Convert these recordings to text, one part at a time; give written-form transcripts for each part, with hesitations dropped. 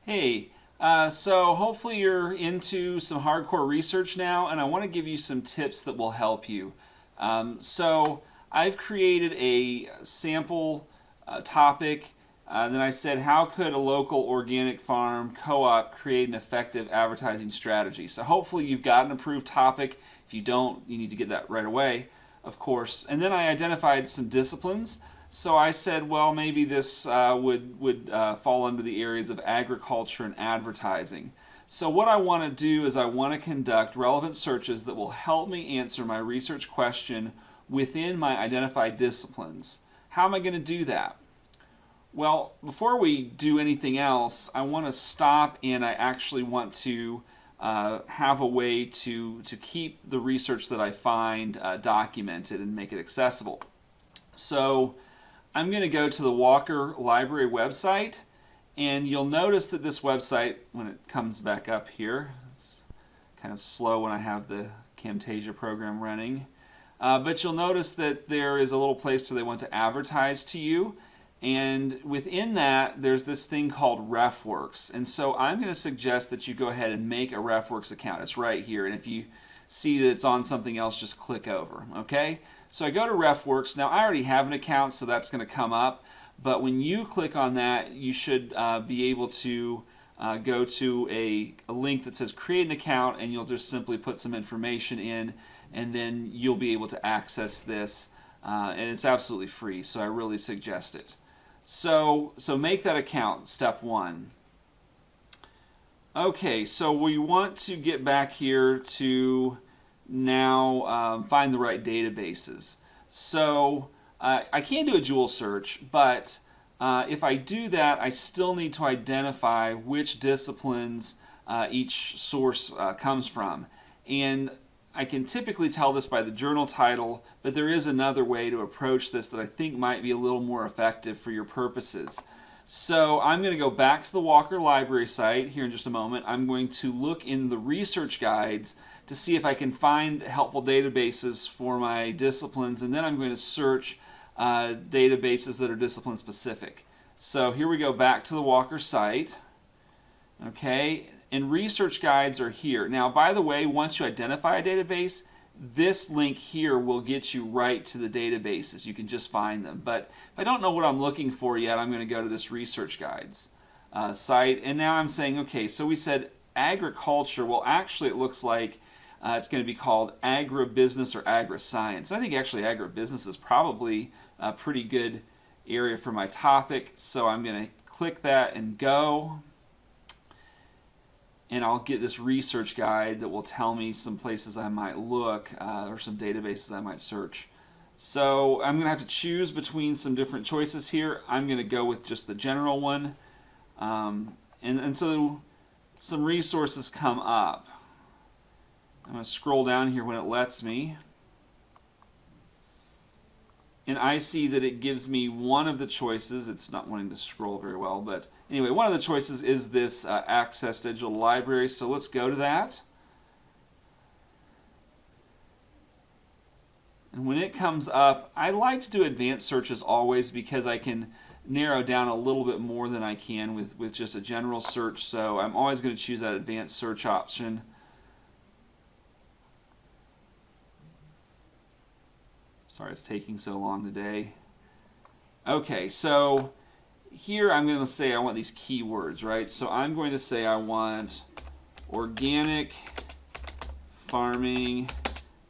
Hey, so hopefully you're into some hardcore research now, and I want to give you some tips that will help you. So I've created a sample topic. Then I said, how could a local organic farm co-op create an effective advertising strategy? So hopefully you've got an approved topic. If you don't, you need to get that right away, of course. And then I identified some disciplines. So I said, well, maybe this would fall under the areas of agriculture and advertising. So what I want to do is I want to conduct relevant searches that will help me answer my research question within my identified disciplines. How am I going to do that? Well, before we do anything else, I want to stop and I actually want to have a way to keep the research that I find documented and make it accessible. So I'm going to go to the Walker Library website, and you'll notice that this website, when it comes back up here, it's kind of slow when I have the Camtasia program running, but you'll notice that there is a little place where they want to advertise to you, and within that there's this thing called RefWorks, and so I'm going to suggest that you go ahead and make a RefWorks account. It's right here, and if you see that it's on something else, just click over, okay? So I go to RefWorks. Now I already have an account, so that's going to come up, but when you click on that, you should be able to go to a link that says create an account, and you'll just simply put some information in, and then you'll be able to access this, and it's absolutely free, so I really suggest it. So make that account, step one. Okay, so we want to get back here to now find the right databases. So I can do a dual search, but if I do that, I still need to identify which disciplines each source comes from. And I can typically tell this by the journal title, but there is another way to approach this that I think might be a little more effective for your purposes. So I'm going to go back to the Walker Library site here in just a moment. I'm going to look in the research guides to see if I can find helpful databases for my disciplines, and then I'm going to search databases that are discipline specific. So here we go back to the Walker site. Okay, and research guides are here. Now, by the way, once you identify a database, this link here will get you right to the databases. You can just find them. But if I don't know what I'm looking for yet, I'm going to go to this research guides site. And now I'm saying, okay, so we said agriculture. Well, actually, it looks like it's going to be called agribusiness or agriscience. I think actually agribusiness is probably a pretty good area for my topic. So I'm going to click that and go. And I'll get this research guide that will tell me some places I might look or some databases I might search. So I'm going to have to choose between some different choices here. I'm going to go with just the general one. And so some resources come up. I'm going to scroll down here when it lets me. And I see that it gives me one of the choices. It's not wanting to scroll very well, but anyway, one of the choices is this Access Digital Library, so let's go to that. And when it comes up, I like to do advanced searches always because I can narrow down a little bit more than I can with just a general search, so I'm always going to choose that advanced search option. Sorry it's taking so long today. Okay, so here I'm going to say I want these keywords, right? So I'm going to say I want organic farming,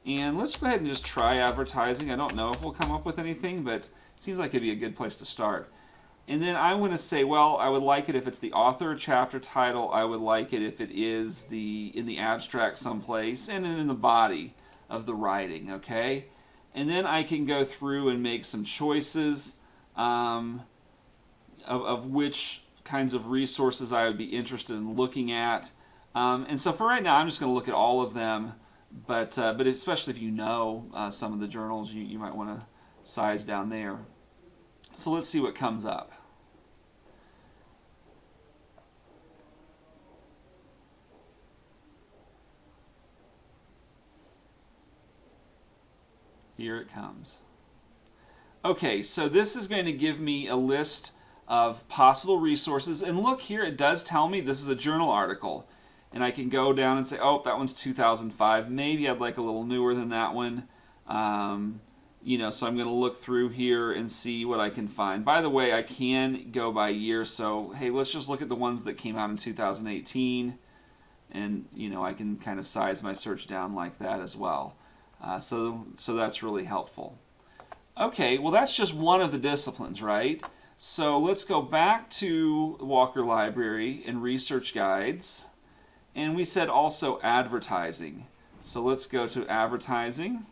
and let's go ahead and just try advertising. I don't know if we'll come up with anything, but it seems like it'd be a good place to start. And then I'm going to say, well, I would like it if it's the author chapter title. I would like it if it is in the abstract someplace, and then in the body of the writing, okay? And then I can go through and make some choices of which kinds of resources I would be interested in looking at. And so for right now, I'm just going to look at all of them. But especially if you know some of the journals, you might want to size down there. So let's see what comes up. Here it comes. Okay, so this is going to give me a list of possible resources. And look here, it does tell me this is a journal article. And I can go down and say, oh, that one's 2005. Maybe I'd like a little newer than that one. So I'm going to look through here and see what I can find. By the way, I can go by year. So, hey, let's just look at the ones that came out in 2018. And, I can kind of size my search down like that as well. So that's really helpful. Okay, well, that's just one of the disciplines, right? So let's go back to Walker Library and Research Guides. And we said also advertising. So let's go to advertising.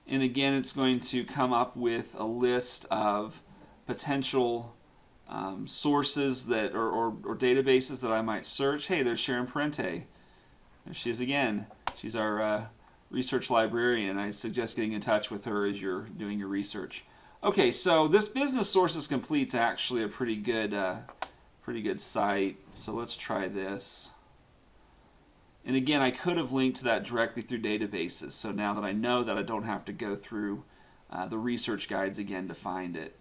And again, it's going to come up with a list of potential sources that or databases that I might search. Hey, there's Sharon Parente. There she is again. She's our research librarian. I suggest getting in touch with her as you're doing your research. Okay, so this Business Sources Complete is actually a pretty good site. So let's try this. And again, I could have linked to that directly through databases. So now that I know that, I don't have to go through the research guides again to find it.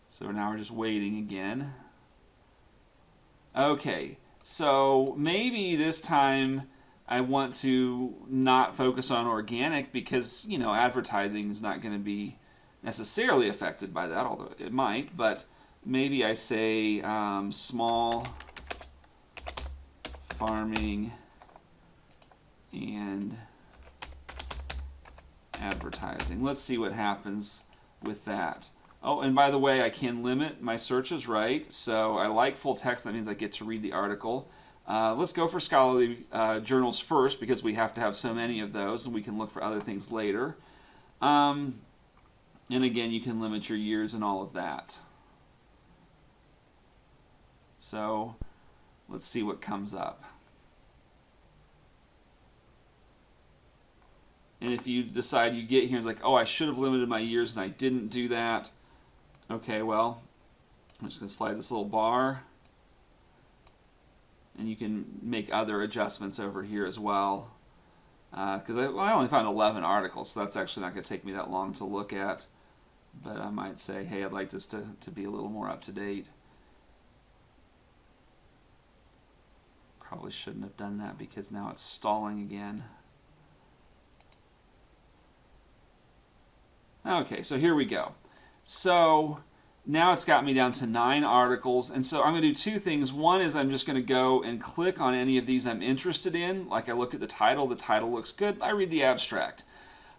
So now we're just waiting again. Okay, so maybe this time I want to not focus on organic because, advertising is not going to be necessarily affected by that, although it might. But maybe I say small farming and advertising. Let's see what happens with that. Oh, and by the way, I can limit my searches, right? So I like full text. That means I get to read the article. Let's go for scholarly journals first because we have to have so many of those, and we can look for other things later. And again, you can limit your years and all of that. So let's see what comes up. And if you decide you get here, it's like, oh, I should have limited my years and I didn't do that. Okay, well, I'm just going to slide this little bar. And you can make other adjustments over here as well. Because I only found 11 articles, so that's actually not going to take me that long to look at. But I might say, hey, I'd like this to be a little more up to date. Probably shouldn't have done that because now it's stalling again. Okay, so here we go. So now it's got me down to 9 articles, and so I'm going to do two things. One is I'm just going to go and click on any of these I'm interested in. Like I look at the title looks good, I read the abstract.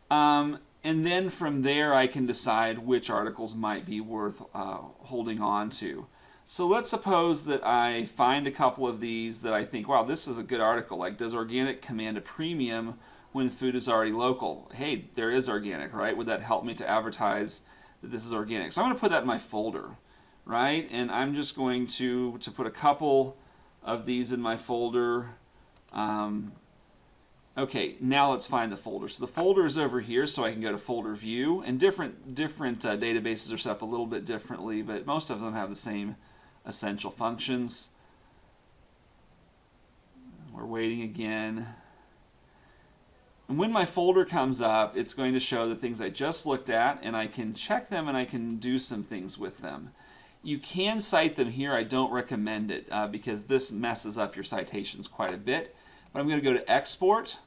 And then from there I can decide which articles might be worth holding on to. So let's suppose that I find a couple of these that I think, wow, this is a good article. Like, does organic command a premium when food is already local? Hey, there is organic, right? Would that help me to advertise that this is organic? So I'm going to put that in my folder, right? And I'm just going to put a couple of these in my folder. Okay, now let's find the folder. So the folder is over here, so I can go to folder view. And different databases are set up a little bit differently, but most of them have the same essential functions. We're waiting again. And when my folder comes up, it's going to show the things I just looked at, and I can check them and I can do some things with them. You can cite them here. I don't recommend it because this messes up your citations quite a bit. But I'm going to go to export.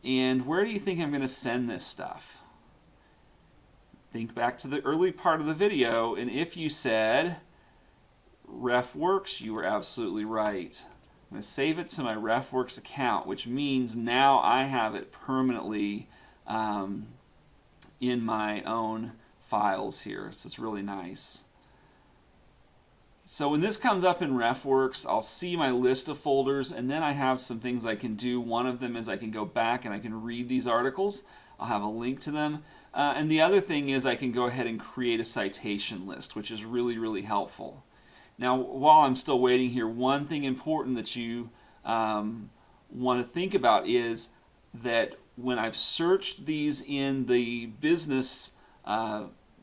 And where do you think I'm going to send this stuff? Think back to the early part of the video, and if you said RefWorks, you were absolutely right. I'm going to save it to my RefWorks account, which means now I have it permanently in my own files here. So it's really nice. So when this comes up in RefWorks, I'll see my list of folders, and then I have some things I can do. One of them is I can go back and I can read these articles. I'll have a link to them. And the other thing is I can go ahead and create a citation list, which is really, really helpful. Now, while I'm still waiting here, one thing important that you want to think about is that when I've searched these in the business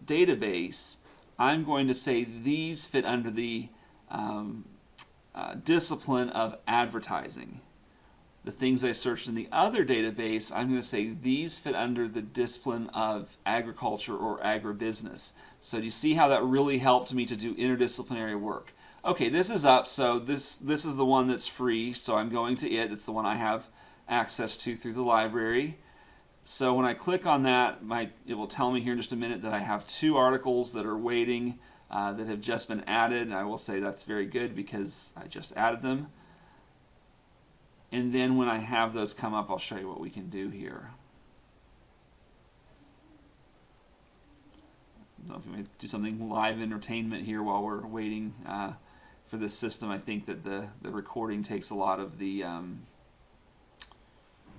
database, I'm going to say these fit under the discipline of advertising. the things I searched in the other database, I'm going to say these fit under the discipline of agriculture or agribusiness. So do you see how that really helped me to do interdisciplinary work? Okay, this is up, so this is the one that's free, so I'm going to it. It's the one I have access to through the library. So when I click on that, it will tell me here in just a minute that I have 2 articles that are waiting that have just been added. And I will say that's very good because I just added them. And then when I have those come up, I'll show you what we can do here. I don't know if we may do something live entertainment here while we're waiting for this system. I think that the recording takes a lot of the...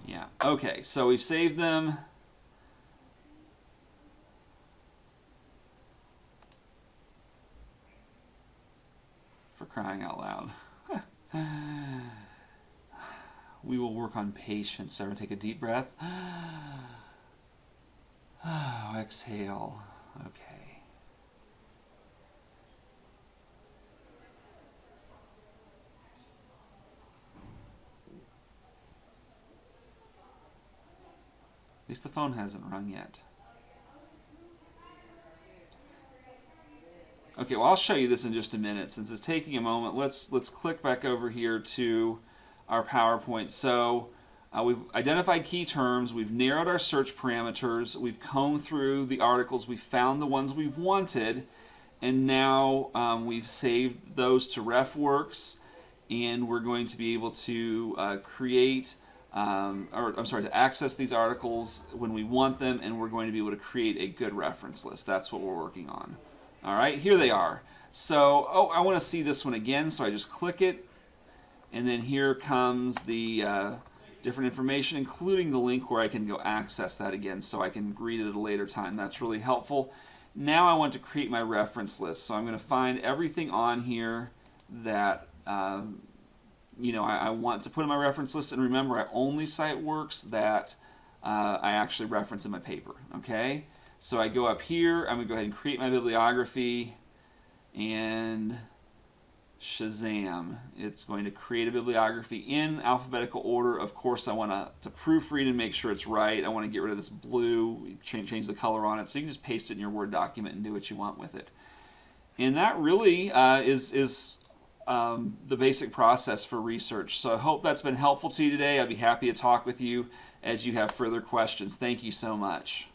yeah, okay, so we've saved them. For crying out loud. We will work on patience. So everyone take a deep breath. Oh, exhale. Okay. At least the phone hasn't rung yet. Okay, well, I'll show you this in just a minute. Since it's taking a moment, let's click back over here to our PowerPoint. So we've identified key terms, we've narrowed our search parameters, we've combed through the articles, we've found the ones we've wanted, and now we've saved those to RefWorks, and we're going to be able to to access these articles when we want them, and we're going to be able to create a good reference list. That's what we're working on. All right, here they are. So, I want to see this one again, so I just click it, and then here comes the different information, including the link where I can go access that again, so I can read it at a later time. That's really helpful. Now I want to create my reference list, so I'm going to find everything on here that I want to put in my reference list, and remember, I only cite works that I actually reference in my paper. Okay. So I go up here, I'm going to go ahead and create my bibliography, and shazam, it's going to create a bibliography in alphabetical order. Of course, I want to proofread and make sure it's right. I want to get rid of this blue, change the color on it, so you can just paste it in your Word document and do what you want with it. And that really is the basic process for research. So I hope that's been helpful to you today. I'd be happy to talk with you as you have further questions. Thank you so much.